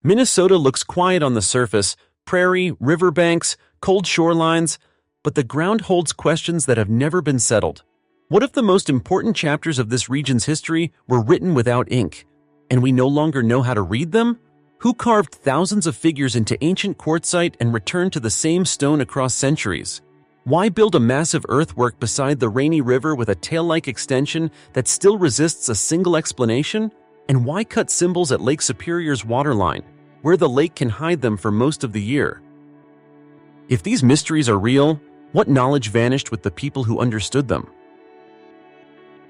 Minnesota looks quiet on the surface, prairie, riverbanks, cold shorelines, but the ground holds questions that have never been settled. What if the most important chapters of this region's history were written without ink, and we no longer know how to read them? Who carved thousands of figures into ancient quartzite and returned to the same stone across centuries? Why build a massive earthwork beside the rainy river with a tail-like extension that still resists a single explanation? And why cut symbols at Lake Superior's waterline, where the lake can hide them for most of the year? If these mysteries are real, what knowledge vanished with the people who understood them?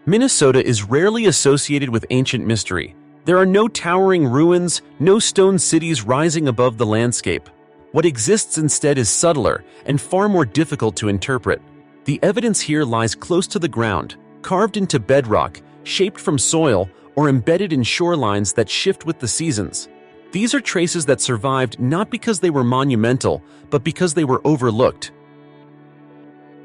Minnesota is rarely associated with ancient mystery. There are no towering ruins, no stone cities rising above the landscape. What exists instead is subtler and far more difficult to interpret. The evidence here lies close to the ground, carved into bedrock, shaped from soil, or embedded in shorelines that shift with the seasons. These are traces that survived not because they were monumental, but because they were overlooked.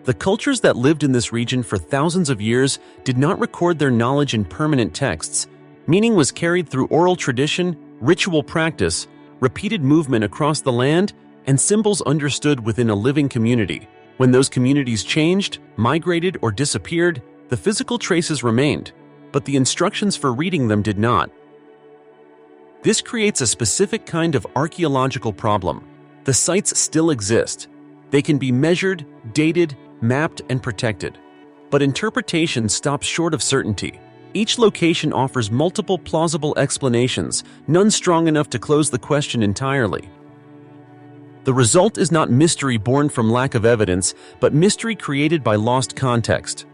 The cultures that lived in this region for thousands of years did not record their knowledge in permanent texts. Meaning was carried through oral tradition, ritual practice, repeated movement across the land, and symbols understood within a living community. When those communities changed, migrated, or disappeared, the physical traces remained, but the instructions for reading them did not. This creates a specific kind of archaeological problem. The sites still exist. They can be measured, dated, mapped, and protected. But interpretation stops short of certainty. Each location offers multiple plausible explanations, none strong enough to close the question entirely. The result is not mystery born from lack of evidence, but mystery created by lost context.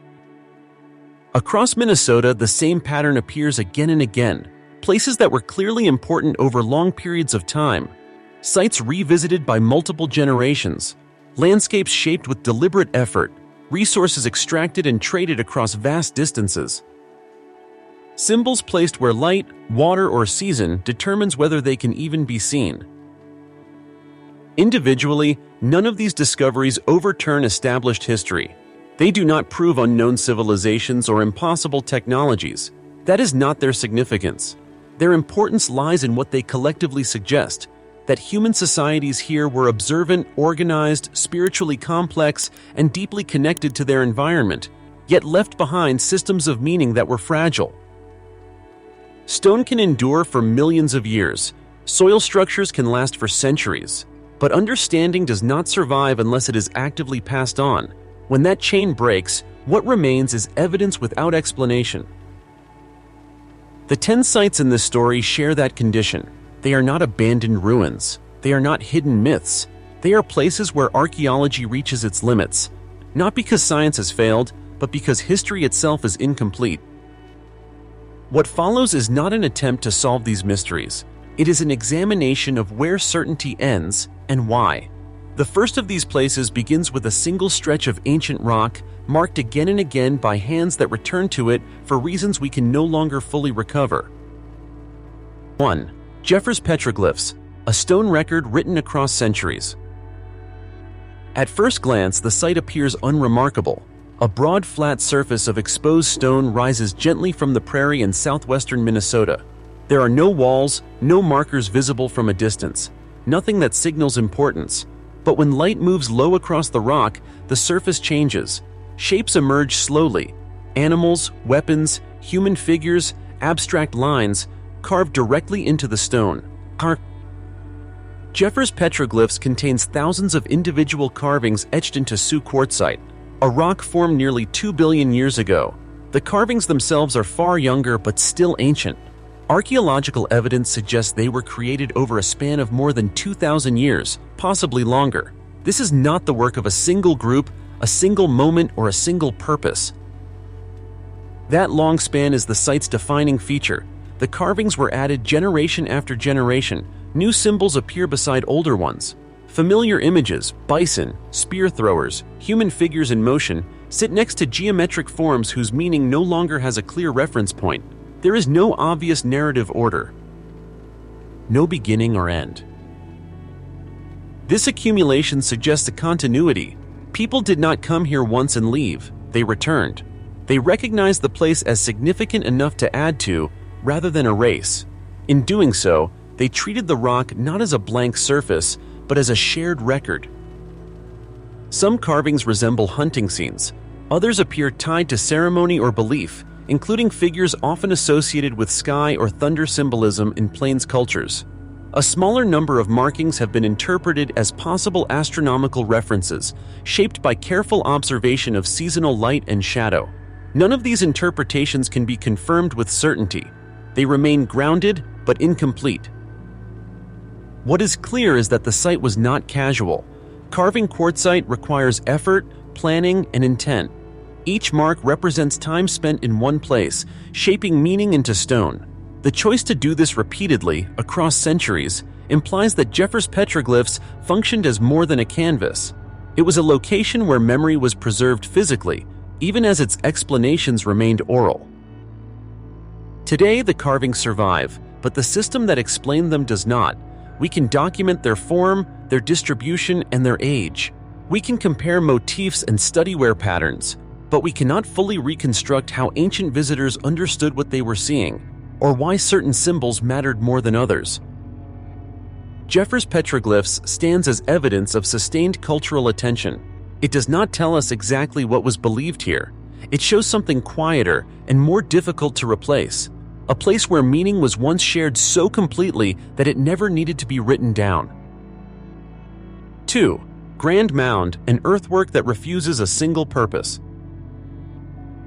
Across Minnesota, the same pattern appears again and again. Places that were clearly important over long periods of time. Sites revisited by multiple generations. Landscapes shaped with deliberate effort. Resources extracted and traded across vast distances. Symbols placed where light, water, or season determines whether they can even be seen. Individually, none of these discoveries overturn established history. They do not prove unknown civilizations or impossible technologies. That is not their significance. Their importance lies in what they collectively suggest, that human societies here were observant, organized, spiritually complex, and deeply connected to their environment, yet left behind systems of meaning that were fragile. Stone can endure for millions of years. Soil structures can last for centuries. But understanding does not survive unless it is actively passed on. When that chain breaks, what remains is evidence without explanation. The 10 sites in this story share that condition. They are not abandoned ruins. They are not hidden myths. They are places where archaeology reaches its limits, not because science has failed, but because history itself is incomplete. What follows is not an attempt to solve these mysteries. It is an examination of where certainty ends and why. The first of these places begins with a single stretch of ancient rock, marked again and again by hands that return to it for reasons we can no longer fully recover. 1. Jeffers petroglyphs, a stone record written across centuries. At first glance, the site appears unremarkable. A broad, flat surface of exposed stone rises gently from the prairie in southwestern Minnesota. There are no walls, no markers visible from a distance, nothing that signals importance. But when light moves low across the rock, the surface changes. Shapes emerge slowly. Animals, weapons, human figures, abstract lines, carved directly into the stone. Jeffers petroglyphs contains thousands of individual carvings etched into Sioux quartzite, a rock formed nearly 2 billion years ago. The carvings themselves are far younger but still ancient. Archaeological evidence suggests they were created over a span of more than 2,000 years, possibly longer. This is not the work of a single group, a single moment, or a single purpose. That long span is the site's defining feature. The carvings were added generation after generation. New symbols appear beside older ones. Familiar images, bison, spear throwers, human figures in motion, sit next to geometric forms whose meaning no longer has a clear reference point. There is no obvious narrative order. No beginning or end. This accumulation suggests a continuity. People did not come here once and leave. They returned. They recognized the place as significant enough to add to, rather than erase. In doing so, They treated the rock not as a blank surface, but as a shared record. Some carvings resemble hunting scenes. Others appear tied to ceremony or belief, including figures often associated with sky or thunder symbolism in Plains cultures. A smaller number of markings have been interpreted as possible astronomical references, shaped by careful observation of seasonal light and shadow. None of these interpretations can be confirmed with certainty. They remain grounded but incomplete. What is clear is that the site was not casual. Carving quartzite requires effort, planning, and intent. Each mark represents time spent in one place, shaping meaning into stone. The choice to do this repeatedly, across centuries, implies that Jeffers petroglyphs functioned as more than a canvas. It was a location where memory was preserved physically, even as its explanations remained oral. Today, the carvings survive, but the system that explained them does not. We can document their form, their distribution, and their age. We can compare motifs and study wear patterns, but we cannot fully reconstruct how ancient visitors understood what they were seeing, or why certain symbols mattered more than others. Jeffers petroglyphs stands as evidence of sustained cultural attention. It does not tell us exactly what was believed here. It shows something quieter and more difficult to replace. A place where meaning was once shared so completely that it never needed to be written down. 2. Grand Mound, an earthwork that refuses a single purpose.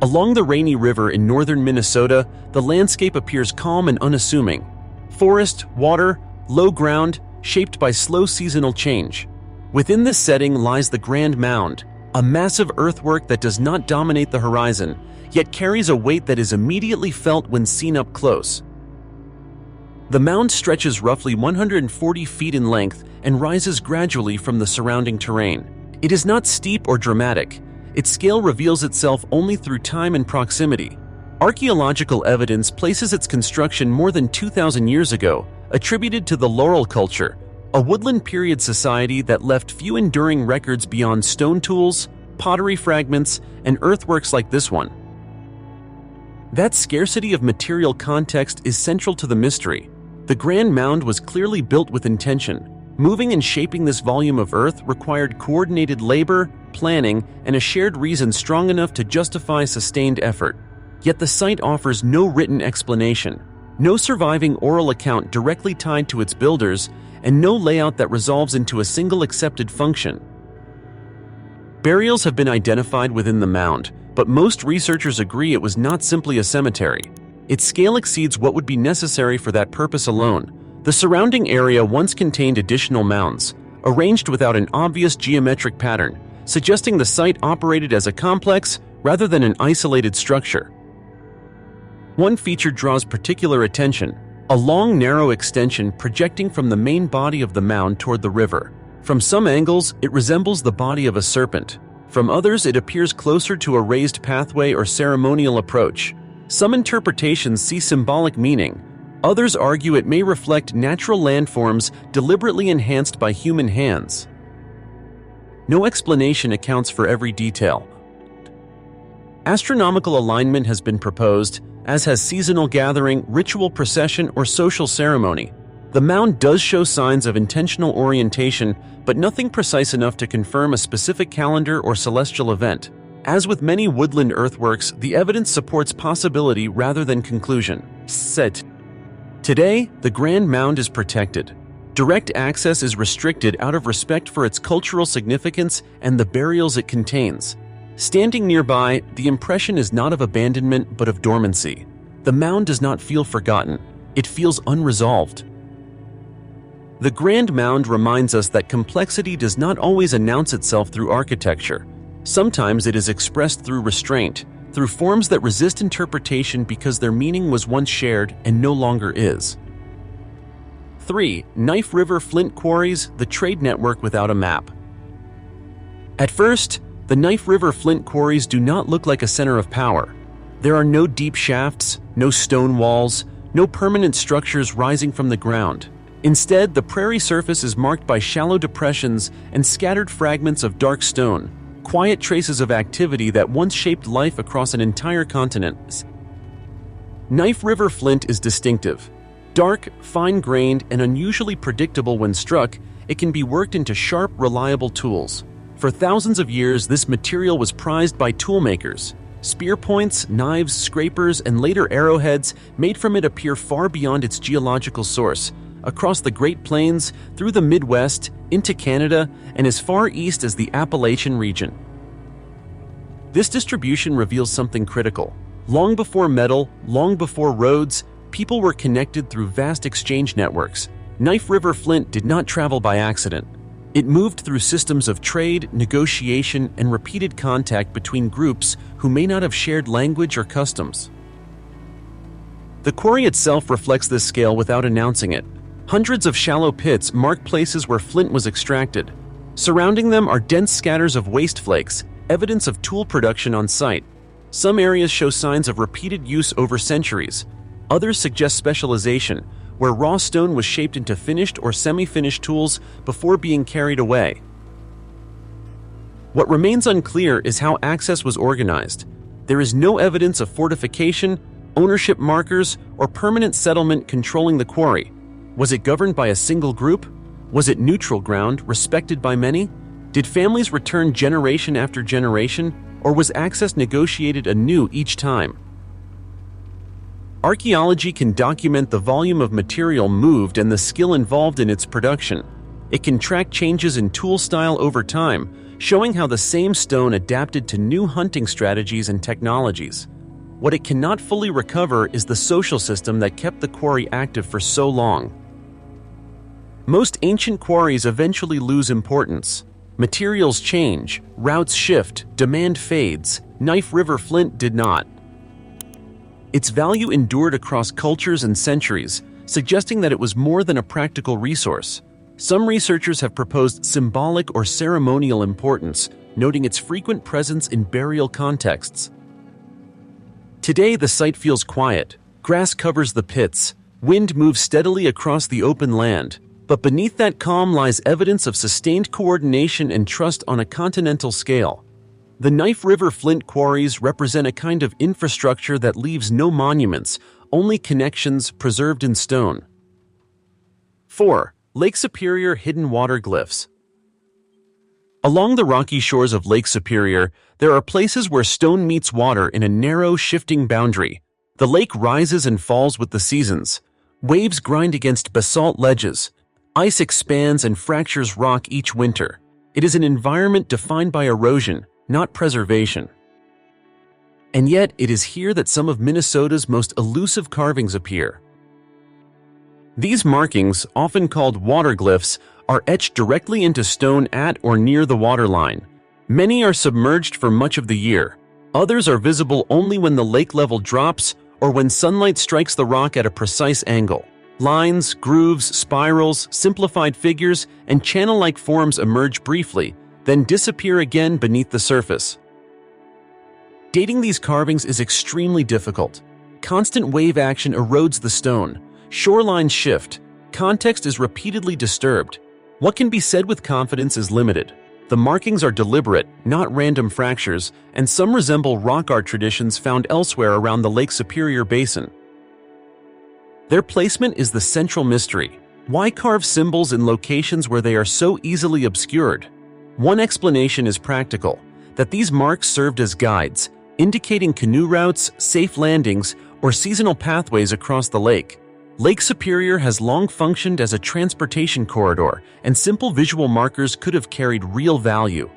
Along the Rainy River in northern Minnesota, the landscape appears calm and unassuming. Forest, water, low ground, shaped by slow seasonal change. Within this setting lies the Grand Mound, a massive earthwork that does not dominate the horizon, yet carries a weight that is immediately felt when seen up close. The mound stretches roughly 140 feet in length and rises gradually from the surrounding terrain. It is not steep or dramatic. Its scale reveals itself only through time and proximity. Archaeological evidence places its construction more than 2,000 years ago, attributed to the Laurel culture, a woodland period society that left few enduring records beyond stone tools, pottery fragments, and earthworks like this one. That scarcity of material context is central to the mystery. The Grand Mound was clearly built with intention. Moving and shaping this volume of earth required coordinated labor, planning, and a shared reason strong enough to justify sustained effort. Yet the site offers no written explanation, no surviving oral account directly tied to its builders, and no layout that resolves into a single accepted function. Burials have been identified within the mound, but most researchers agree it was not simply a cemetery. Its scale exceeds what would be necessary for that purpose alone. The surrounding area once contained additional mounds, arranged without an obvious geometric pattern, suggesting the site operated as a complex rather than an isolated structure. One feature draws particular attention: a long, narrow extension projecting from the main body of the mound toward the river. From some angles, it resembles the body of a serpent. From others, it appears closer to a raised pathway or ceremonial approach. Some interpretations see symbolic meaning. Others argue it may reflect natural landforms deliberately enhanced by human hands. No explanation accounts for every detail. Astronomical alignment has been proposed, as has seasonal gathering, ritual procession, or social ceremony. The mound does show signs of intentional orientation, but nothing precise enough to confirm a specific calendar or celestial event. As with many woodland earthworks, the evidence supports possibility rather than conclusion. Today, the Grand Mound is protected. Direct access is restricted out of respect for its cultural significance and the burials it contains. Standing nearby, the impression is not of abandonment but of dormancy. The mound does not feel forgotten. It feels unresolved. The Grand Mound reminds us that complexity does not always announce itself through architecture. Sometimes it is expressed through restraint, through forms that resist interpretation because their meaning was once shared and no longer is. 3. Knife River Flint Quarries, the trade network without a map. At first, the Knife River Flint Quarries do not look like a center of power. There are no deep shafts, no stone walls, no permanent structures rising from the ground. Instead, the prairie surface is marked by shallow depressions and scattered fragments of dark stone, quiet traces of activity that once shaped life across an entire continent. Knife River flint is distinctive. Dark, fine-grained, and unusually predictable when struck, it can be worked into sharp, reliable tools. For thousands of years, this material was prized by toolmakers. Spear points, knives, scrapers, and later arrowheads made from it appear far beyond its geological source, across the Great Plains, through the Midwest, into Canada, and as far east as the Appalachian region. This distribution reveals something critical. Long before metal, long before roads, people were connected through vast exchange networks. Knife River flint did not travel by accident. It moved through systems of trade, negotiation, and repeated contact between groups who may not have shared language or customs. The quarry itself reflects this scale without announcing it. Hundreds of shallow pits mark places where flint was extracted. Surrounding them are dense scatters of waste flakes, evidence of tool production on site. Some areas show signs of repeated use over centuries. Others suggest specialization, where raw stone was shaped into finished or semi-finished tools before being carried away. What remains unclear is how access was organized. There is no evidence of fortification, ownership markers, or permanent settlement controlling the quarry. Was it governed by a single group? Was it neutral ground, respected by many? Did families return generation after generation, or was access negotiated anew each time? Archaeology can document the volume of material moved and the skill involved in its production. It can track changes in tool style over time, showing how the same stone adapted to new hunting strategies and technologies. What it cannot fully recover is the social system that kept the quarry active for so long. Most ancient quarries eventually lose importance. Materials change, routes shift, demand fades. Knife River flint did not. Its value endured across cultures and centuries, suggesting that it was more than a practical resource. Some researchers have proposed symbolic or ceremonial importance, noting its frequent presence in burial contexts. Today, the site feels quiet. Grass covers the pits. Wind moves steadily across the open land. But beneath that calm lies evidence of sustained coordination and trust on a continental scale. The Knife River flint quarries represent a kind of infrastructure that leaves no monuments, only connections preserved in stone. 4. Lake Superior hidden water glyphs. Along the rocky shores of Lake Superior, there are places where stone meets water in a narrow, shifting boundary. The lake rises and falls with the seasons. Waves grind against basalt ledges. Ice expands and fractures rock each winter. It is an environment defined by erosion, not preservation. And yet, it is here that some of Minnesota's most elusive carvings appear. These markings, often called water glyphs, are etched directly into stone at or near the waterline. Many are submerged for much of the year. Others are visible only when the lake level drops or when sunlight strikes the rock at a precise angle. Lines, grooves, spirals, simplified figures, and channel-like forms emerge briefly, then disappear again beneath the surface. Dating these carvings is extremely difficult. Constant wave action erodes the stone. Shorelines shift. Context is repeatedly disturbed. What can be said with confidence is limited. The markings are deliberate, not random fractures, and some resemble rock art traditions found elsewhere around the Lake Superior Basin. Their placement is the central mystery. Why carve symbols in locations where they are so easily obscured? One explanation is practical, that these marks served as guides, indicating canoe routes, safe landings, or seasonal pathways across the lake. Lake Superior has long functioned as a transportation corridor, and simple visual markers could have carried real value.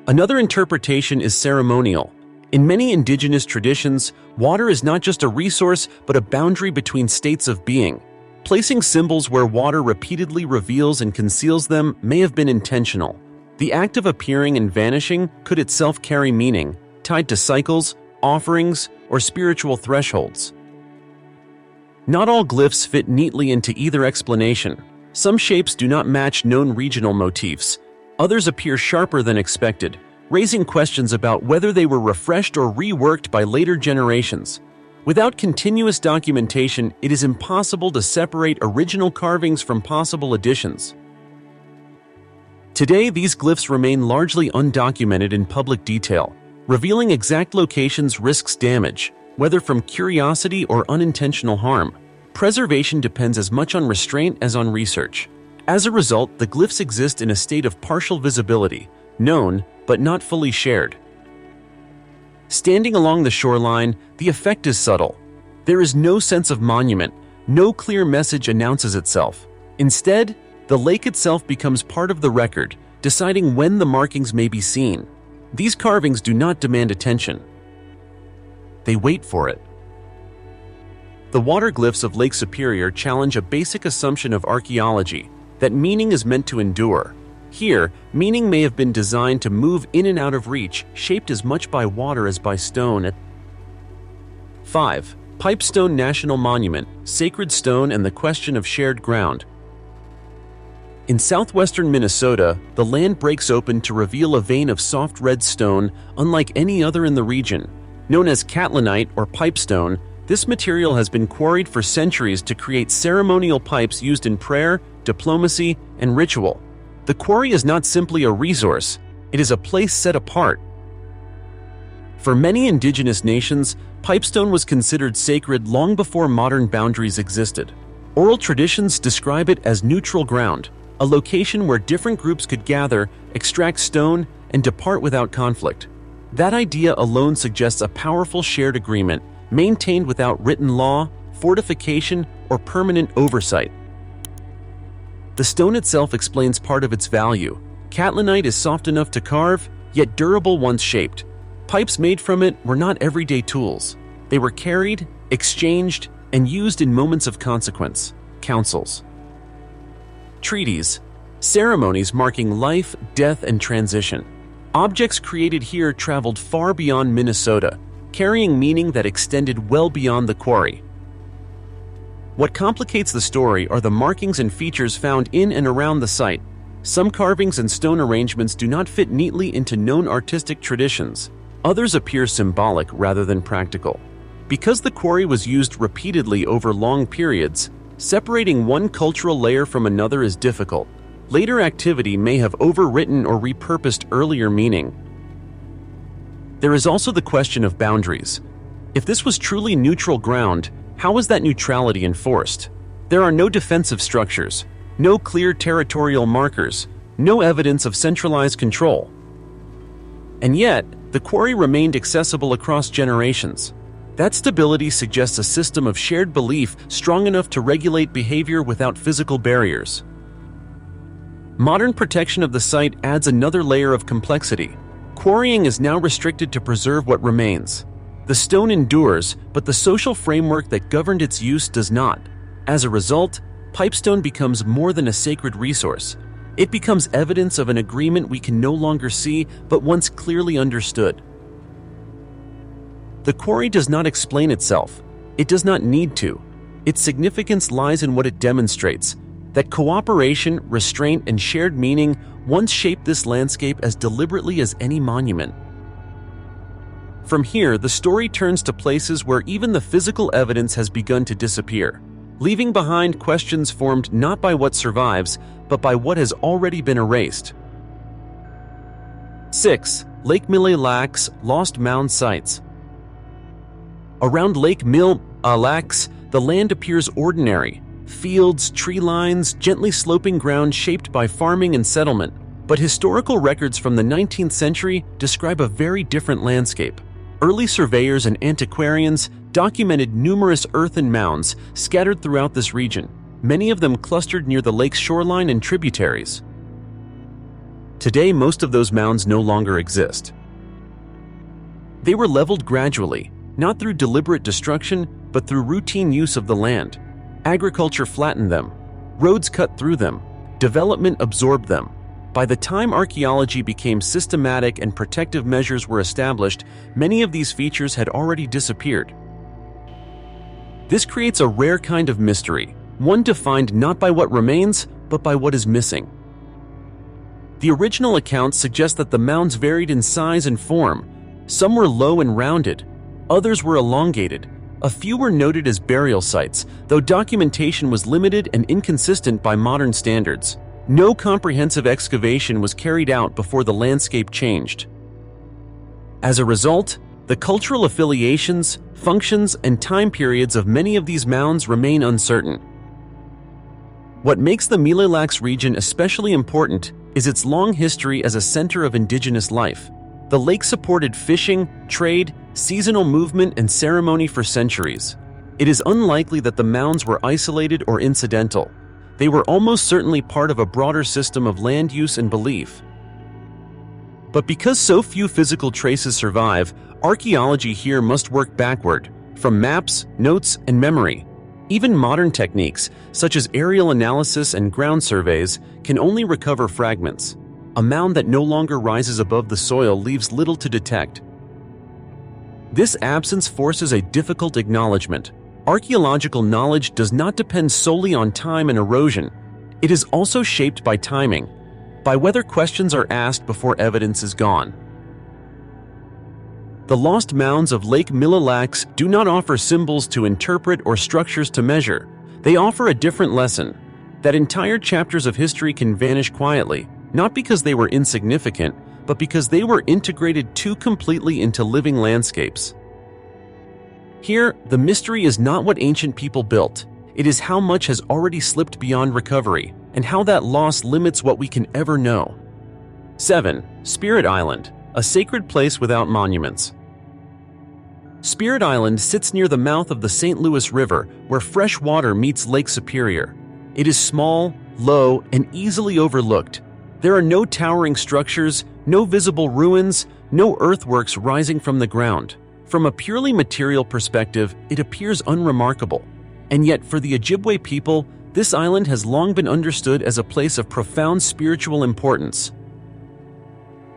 Another interpretation is ceremonial. In many indigenous traditions, water is not just a resource but a boundary between states of being. Placing symbols where water repeatedly reveals and conceals them may have been intentional. The act of appearing and vanishing could itself carry meaning, tied to cycles, offerings, or spiritual thresholds. Not all glyphs fit neatly into either explanation. Some shapes do not match known regional motifs. Others appear sharper than expected, raising questions about whether they were refreshed or reworked by later generations. Without continuous documentation, it is impossible to separate original carvings from possible additions. Today, these glyphs remain largely undocumented in public detail. Revealing exact locations risks damage, whether from curiosity or unintentional harm. Preservation depends as much on restraint as on research. As a result, the glyphs exist in a state of partial visibility, known but not fully shared. Standing along the shoreline, the effect is subtle. There is no sense of monument, no clear message announces itself. Instead, the lake itself becomes part of the record, deciding when the markings may be seen. These carvings do not demand attention. They wait for it. The water glyphs of Lake Superior challenge a basic assumption of archaeology, that meaning is meant to endure. Here, meaning may have been designed to move in and out of reach, shaped as much by water as by stone. 5. Pipestone National Monument, Sacred Stone and the Question of Shared Ground. In southwestern Minnesota, the land breaks open to reveal a vein of soft red stone unlike any other in the region. Known as catlinite or pipestone, this material has been quarried for centuries to create ceremonial pipes used in prayer, diplomacy, and ritual. The quarry is not simply a resource, it is a place set apart. For many indigenous nations, pipestone was considered sacred long before modern boundaries existed. Oral traditions describe it as neutral ground, a location where different groups could gather, extract stone, and depart without conflict. That idea alone suggests a powerful shared agreement, maintained without written law, fortification, or permanent oversight. The stone itself explains part of its value. Catlinite is soft enough to carve, yet durable once shaped. Pipes made from it were not everyday tools. They were carried, exchanged, and used in moments of consequence, councils, treaties, ceremonies marking life, death, and transition. Objects created here traveled far beyond Minnesota, carrying meaning that extended well beyond the quarry. What complicates the story are the markings and features found in and around the site. Some carvings and stone arrangements do not fit neatly into known artistic traditions. Others appear symbolic rather than practical. Because the quarry was used repeatedly over long periods, separating one cultural layer from another is difficult. Later activity may have overwritten or repurposed earlier meaning. There is also the question of boundaries. If this was truly neutral ground, how was that neutrality enforced? There are no defensive structures, no clear territorial markers, no evidence of centralized control. And yet, the quarry remained accessible across generations. That stability suggests a system of shared belief strong enough to regulate behavior without physical barriers. Modern protection of the site adds another layer of complexity. Quarrying is now restricted to preserve what remains. The stone endures, but the social framework that governed its use does not. As a result, pipestone becomes more than a sacred resource. It becomes evidence of an agreement we can no longer see, but once clearly understood. The quarry does not explain itself. It does not need to. Its significance lies in what it demonstrates, that cooperation, restraint, and shared meaning once shaped this landscape as deliberately as any monument. From here, the story turns to places where even the physical evidence has begun to disappear, leaving behind questions formed not by what survives, but by what has already been erased. 6. Lake Mille Lacs Lost Mound Sites. Around Lake Mille Lacs, the land appears ordinary. Fields, tree lines, gently sloping ground shaped by farming and settlement. But historical records from the 19th century describe a very different landscape. Early surveyors and antiquarians documented numerous earthen mounds scattered throughout this region, many of them clustered near the lake's shoreline and tributaries. Today, most of those mounds no longer exist. They were leveled gradually, not through deliberate destruction, but through routine use of the land. Agriculture flattened them, roads cut through them, development absorbed them. By the time archaeology became systematic and protective measures were established, many of these features had already disappeared. This creates a rare kind of mystery, one defined not by what remains, but by what is missing. The original accounts suggest that the mounds varied in size and form. Some were low and rounded, others were elongated. A few were noted as burial sites, though documentation was limited and inconsistent by modern standards. No comprehensive excavation was carried out before the landscape changed. As a result, The cultural affiliations, functions, and time periods of many of these mounds remain uncertain. What makes the Mille Lacs region especially important is its long history as a center of indigenous life. The lake supported fishing, trade, seasonal movement, and ceremony for centuries. It is unlikely that the mounds were isolated or incidental. They were almost certainly part of a broader system of land use and belief. But because so few physical traces survive, archaeology here must work backward, from maps, notes, and memory. Even modern techniques, such as aerial analysis and ground surveys, can only recover fragments. A mound that no longer rises above the soil leaves little to detect. This absence forces a difficult acknowledgement. Archaeological knowledge does not depend solely on time and erosion. It is also shaped by timing, by whether questions are asked before evidence is gone. The lost mounds of Lake Mille Lacs do not offer symbols to interpret or structures to measure. They offer a different lesson, that entire chapters of history can vanish quietly, not because they were insignificant, but because they were integrated too completely into living landscapes. Here, the mystery is not what ancient people built. It is how much has already slipped beyond recovery, and how that loss limits what we can ever know. 7. Spirit Island, a sacred place without monuments. Spirit Island sits near the mouth of the St. Louis River, where fresh water meets Lake Superior. It is small, low, and easily overlooked. There are no towering structures, no visible ruins, no earthworks rising from the ground. From a purely material perspective, it appears unremarkable. And yet, for the Ojibwe people, this island has long been understood as a place of profound spiritual importance.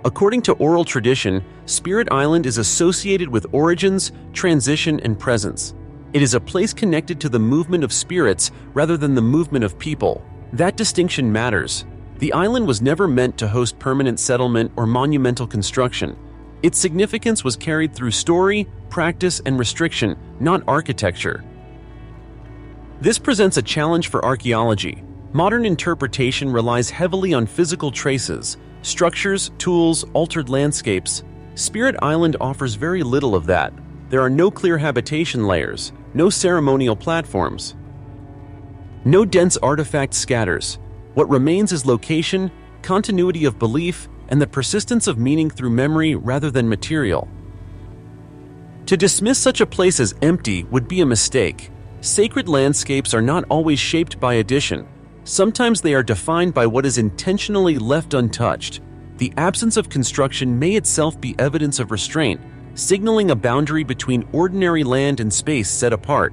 According to oral tradition, Spirit Island is associated with origins, transition, and presence. It is a place connected to the movement of spirits rather than the movement of people. That distinction matters. The island was never meant to host permanent settlement or monumental construction. Its significance was carried through story, practice, and restriction, not architecture. This presents a challenge for archaeology. Modern interpretation relies heavily on physical traces, structures, tools, altered landscapes. Spirit Island offers very little of that. There are no clear habitation layers, no ceremonial platforms, no dense artifact scatters. What remains is location, continuity of belief, and the persistence of meaning through memory rather than material. To dismiss such a place as empty would be a mistake. Sacred landscapes are not always shaped by addition. Sometimes they are defined by what is intentionally left untouched. The absence of construction may itself be evidence of restraint, signaling a boundary between ordinary land and space set apart.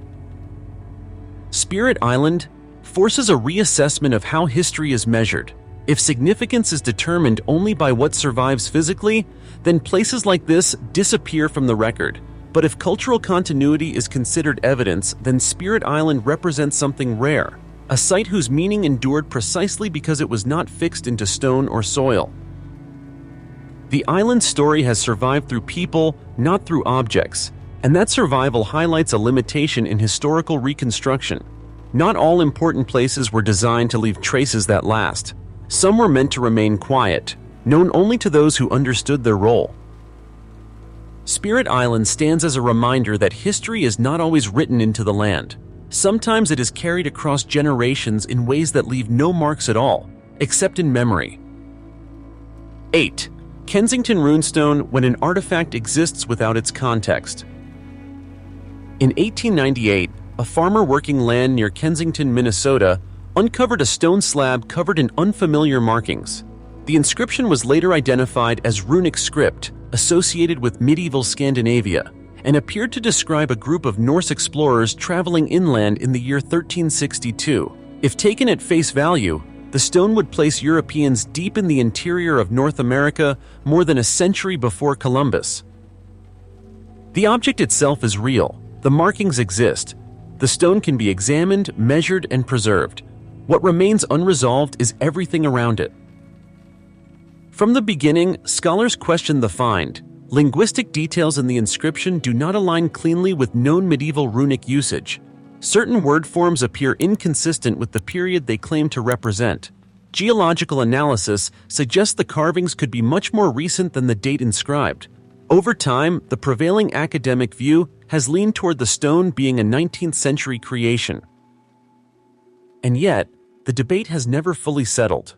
Spirit Island forces a reassessment of how history is measured. If significance is determined only by what survives physically, then places like this disappear from the record. But if cultural continuity is considered evidence, then Spirit Island represents something rare, a site whose meaning endured precisely because it was not fixed into stone or soil. The island's story has survived through people, not through objects, and that survival highlights a limitation in historical reconstruction. Not all important places were designed to leave traces that last. Some were meant to remain quiet, known only to those who understood their role. Spirit Island stands as a reminder that history is not always written into the land. Sometimes it is carried across generations in ways that leave no marks at all, except in memory. 8. Kensington Runestone, when an artifact exists without its context. In 1898, a farmer working land near Kensington, Minnesota, uncovered a stone slab covered in unfamiliar markings. The inscription was later identified as runic script, associated with medieval Scandinavia, and appeared to describe a group of Norse explorers traveling inland in the year 1362. If taken at face value, the stone would place Europeans deep in the interior of North America more than a century before Columbus. The object itself is real. The markings exist. The stone can be examined, measured, and preserved. What remains unresolved is everything around it. From the beginning, scholars questioned the find. Linguistic details in the inscription do not align cleanly with known medieval runic usage. Certain word forms appear inconsistent with the period they claim to represent. Geological analysis suggests the carvings could be much more recent than the date inscribed. Over time, the prevailing academic view has leaned toward the stone being a 19th century creation. And yet, the debate has never fully settled.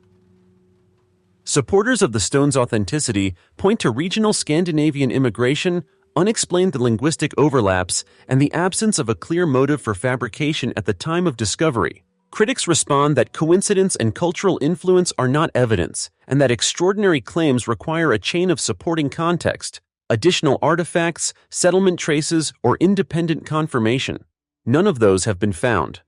Supporters of the stone's authenticity point to regional Scandinavian immigration, unexplained linguistic overlaps, and the absence of a clear motive for fabrication at the time of discovery. Critics respond that coincidence and cultural influence are not evidence, and that extraordinary claims require a chain of supporting context, additional artifacts, settlement traces, or independent confirmation. None of those have been found.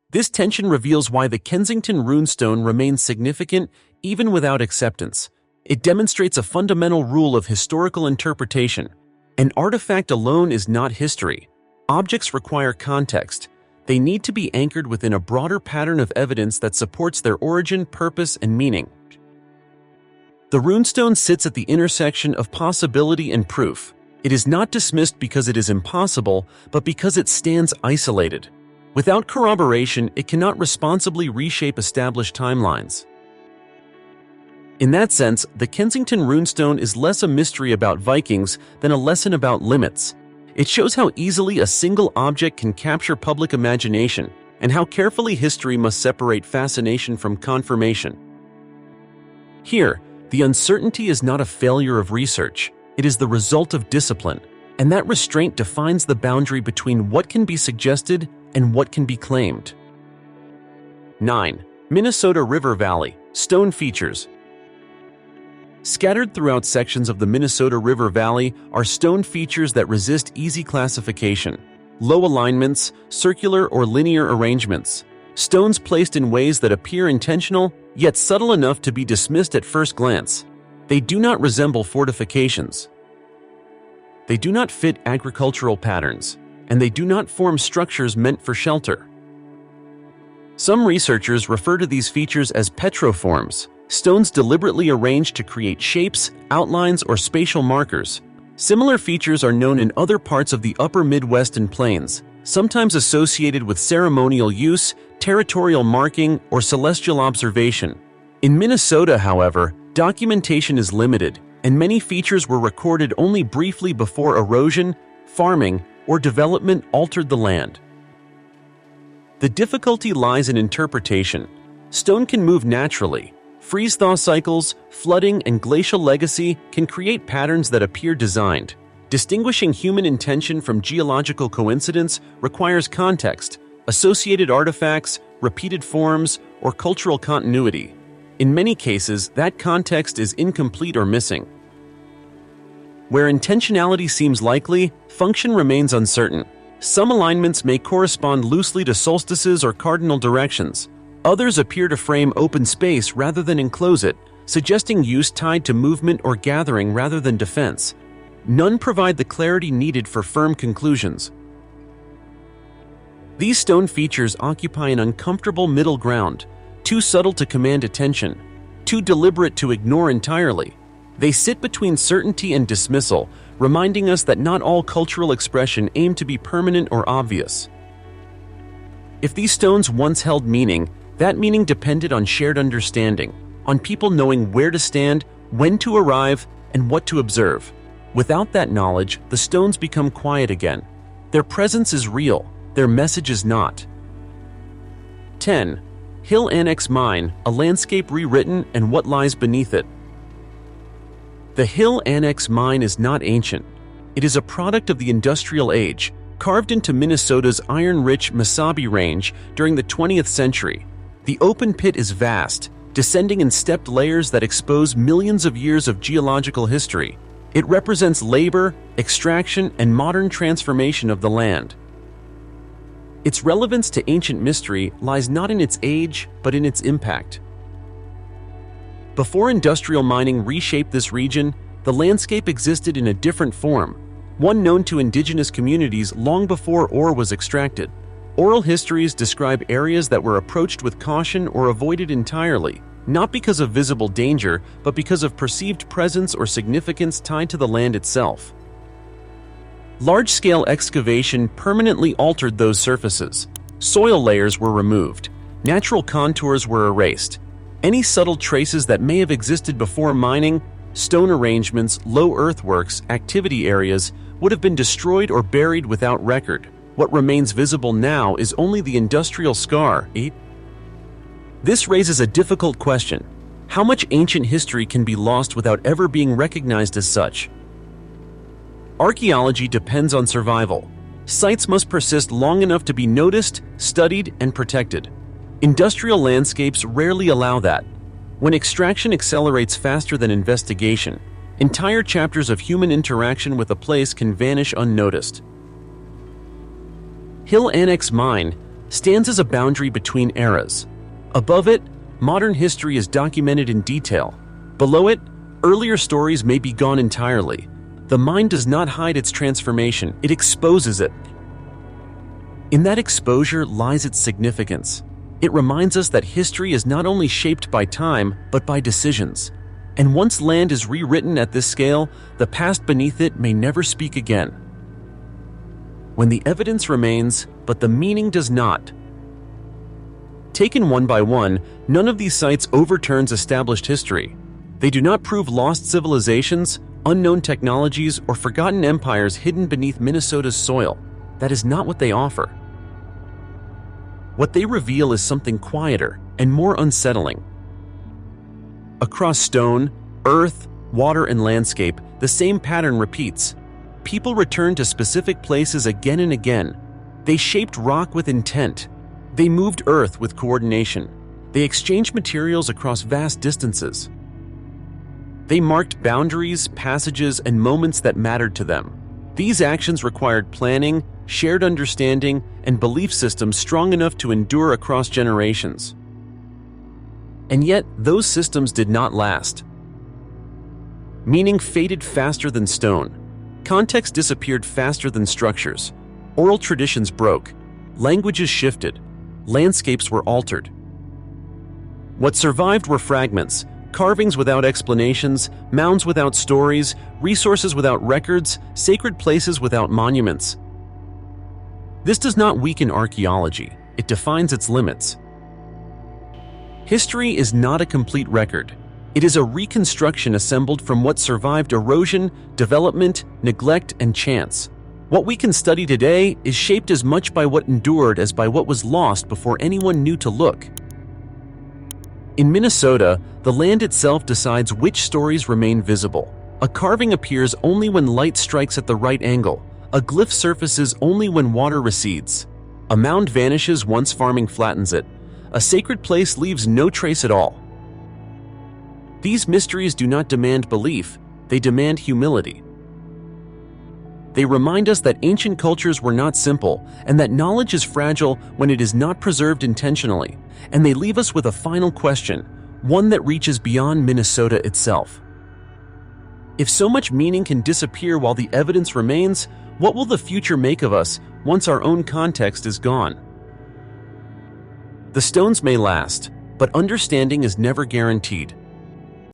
This tension reveals why the Kensington runestone remains significant even without acceptance. It demonstrates a fundamental rule of historical interpretation. An artifact alone is not history. Objects require context. They need to be anchored within a broader pattern of evidence that supports their origin, purpose, and meaning. The runestone sits at the intersection of possibility and proof. It is not dismissed because it is impossible, but because it stands isolated. Without corroboration, it cannot responsibly reshape established timelines. In that sense, the Kensington runestone is less a mystery about Vikings than a lesson about limits. It shows how easily a single object can capture public imagination, and how carefully history must separate fascination from confirmation. Here, the uncertainty is not a failure of research, it is the result of discipline, and that restraint defines the boundary between what can be suggested and what can be claimed. 9. Minnesota River Valley, Stone Features. Scattered throughout sections of the Minnesota River Valley are stone features that resist easy classification. Low alignments, circular or linear arrangements. Stones placed in ways that appear intentional, yet subtle enough to be dismissed at first glance. They do not resemble fortifications. They do not fit agricultural patterns, and they do not form structures meant for shelter. Some researchers refer to these features as petroforms, stones deliberately arranged to create shapes, outlines, or spatial markers. Similar features are known in other parts of the upper Midwestern plains, sometimes associated with ceremonial use, territorial marking, or celestial observation. In Minnesota, however, documentation is limited, and many features were recorded only briefly before erosion, farming, or development altered the land. The difficulty lies in interpretation. Stone can move naturally. Freeze-thaw cycles, flooding, and glacial legacy can create patterns that appear designed. Distinguishing human intention from geological coincidence requires context, associated artifacts, repeated forms, or cultural continuity. In many cases, that context is incomplete or missing. Where intentionality seems likely, function remains uncertain. Some alignments may correspond loosely to solstices or cardinal directions. Others appear to frame open space rather than enclose it, suggesting use tied to movement or gathering rather than defense. None provide the clarity needed for firm conclusions. These stone features occupy an uncomfortable middle ground, too subtle to command attention, too deliberate to ignore entirely. They sit between certainty and dismissal, reminding us that not all cultural expression aimed to be permanent or obvious. If these stones once held meaning, that meaning depended on shared understanding, on people knowing where to stand, when to arrive, and what to observe. Without that knowledge, the stones become quiet again. Their presence is real, their message is not. 10. Hill Annex Mine, a landscape rewritten and what lies beneath it. The Hill Annex Mine is not ancient. It is a product of the industrial age, carved into Minnesota's iron-rich Mesabi Range during the 20th century. The open pit is vast, descending in stepped layers that expose millions of years of geological history. It represents labor, extraction, and modern transformation of the land. Its relevance to ancient mystery lies not in its age, but in its impact. Before industrial mining reshaped this region, the landscape existed in a different form, one known to indigenous communities long before ore was extracted. Oral histories describe areas that were approached with caution or avoided entirely, not because of visible danger, but because of perceived presence or significance tied to the land itself. Large-scale excavation permanently altered those surfaces. Soil layers were removed. Natural contours were erased. Any subtle traces that may have existed before mining Stone arrangements, low earthworks, activity areas would have been destroyed or buried without record. What remains visible now is only the industrial scar. This raises a difficult question. How much ancient history can be lost without ever being recognized as such? Archaeology depends on survival. Sites must persist long enough to be noticed, studied, and protected. Industrial landscapes rarely allow that. When extraction accelerates faster than investigation, entire chapters of human interaction with a place can vanish unnoticed. Hill Annex Mine stands as a boundary between eras. Above it, modern history is documented in detail. Below it, earlier stories may be gone entirely. The mine does not hide its transformation, it exposes it. In that exposure lies its significance. It reminds us that history is not only shaped by time, but by decisions. And once land is rewritten at this scale, the past beneath it may never speak again. When the evidence remains, but the meaning does not. Taken one by one, none of these sites overturns established history. They do not prove lost civilizations, unknown technologies, or forgotten empires hidden beneath Minnesota's soil. That is not what they offer. What they reveal is something quieter and more unsettling. Across stone, earth, water, and landscape, the same pattern repeats. People return to specific places again and again. They shaped rock with intent. They moved earth with coordination. They exchanged materials across vast distances. They marked boundaries, passages, and moments that mattered to them. These actions required planning, shared understanding, and belief systems strong enough to endure across generations. And yet, those systems did not last. Meaning faded faster than stone. Context disappeared faster than structures. Oral traditions broke. Languages shifted. Landscapes were altered. What survived were fragments, carvings without explanations, mounds without stories, resources without records, sacred places without monuments. This does not weaken archaeology, it defines its limits. History is not a complete record. It is a reconstruction assembled from what survived erosion, development, neglect, and chance. What we can study today is shaped as much by what endured as by what was lost before anyone knew to look. In Minnesota, the land itself decides which stories remain visible. A carving appears only when light strikes at the right angle. A glyph surfaces only when water recedes. A mound vanishes once farming flattens it. A sacred place leaves no trace at all. These mysteries do not demand belief, they demand humility. They remind us that ancient cultures were not simple, and that knowledge is fragile when it is not preserved intentionally. And they leave us with a final question, one that reaches beyond Minnesota itself. If so much meaning can disappear while the evidence remains, what will the future make of us once our own context is gone? The stones may last, but understanding is never guaranteed.